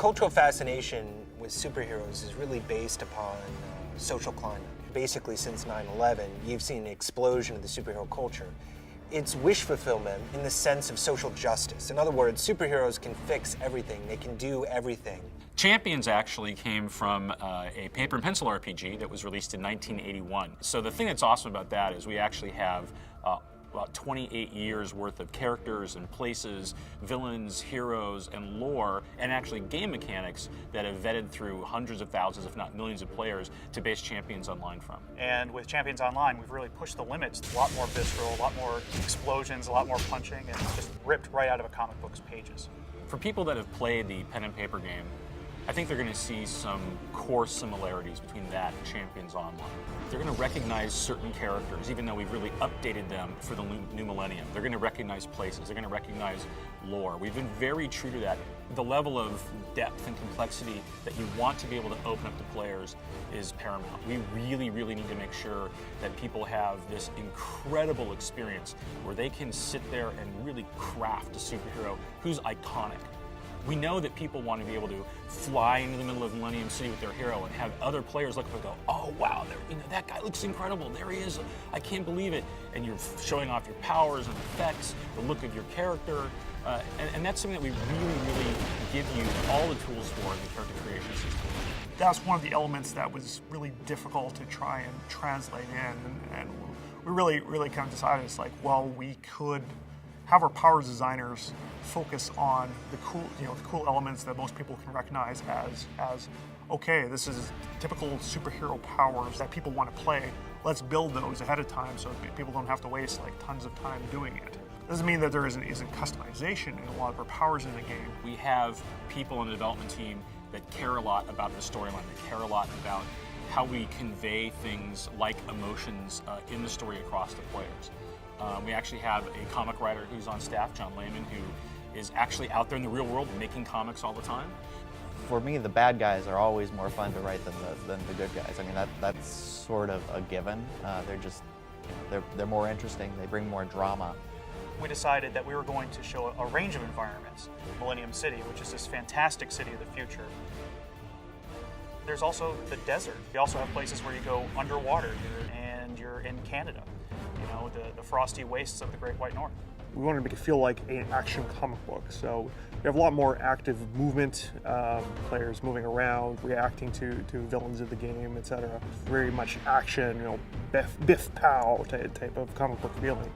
cultural fascination with superheroes is really based upon social climate. Basically, since 9/11, you've seen an explosion of the superhero culture. It's wish fulfillment in the sense of social justice. In other words, superheroes can fix everything. They can do everything. Champions actually came from a paper and pencil RPG that was released in 1981. So the thing that's awesome about that is we actually have about 28 years worth of characters and places, villains, heroes, and lore, and actually game mechanics that have vetted through hundreds of thousands, if not millions of players to base Champions Online from. And with Champions Online, we've really pushed the limits. A lot more visceral, a lot more explosions, a lot more punching, and just ripped right out of a comic book's pages. For people that have played the pen and paper game, I think they're going to see some core similarities between that and Champions Online. They're going to recognize certain characters, even though we've really updated them for the new millennium. They're going to recognize places. They're going to recognize lore. We've been very true to that. The level of depth and complexity that you want to be able to open up to players is paramount. We really, really need to make sure that people have this incredible experience where they can sit there and really craft a superhero who's iconic. We know that people want to be able to fly into the middle of Millennium City with their hero and have other players look up and go, oh wow, that guy looks incredible, there he is, I can't believe it. And you're showing off your powers and effects, the look of your character, and that's something that we really, really give you all the tools for in the character creation system. That's one of the elements that was really difficult to try and translate in, and we really kind of decided, it's like, well, we could have our powers designers focus on the cool elements that most people can recognize as okay, this is typical superhero powers that people want to play. Let's build those ahead of time so people don't have to waste like tons of time doing it. Doesn't mean that there isn't customization in a lot of our powers in the game. We have people on the development team that care a lot about the storyline, that care a lot about how we convey things like emotions in the story across the players. We actually have a comic writer who's on staff, John Layman, who is actually out there in the real world making comics all the time. For me, the bad guys are always more fun to write than the good guys. I mean, that's sort of a given. They're just, they're more interesting. They bring more drama. We decided that we were going to show a range of environments. Millennium City, which is this fantastic city of the future. There's also the desert. You also have places where you go underwater, and you're in Canada. The frosty wastes of the Great White North. We wanted to make it feel like an action comic book, so you have a lot more active movement, players moving around, reacting to villains of the game, etc. Very much action, biff pow type of comic book feeling.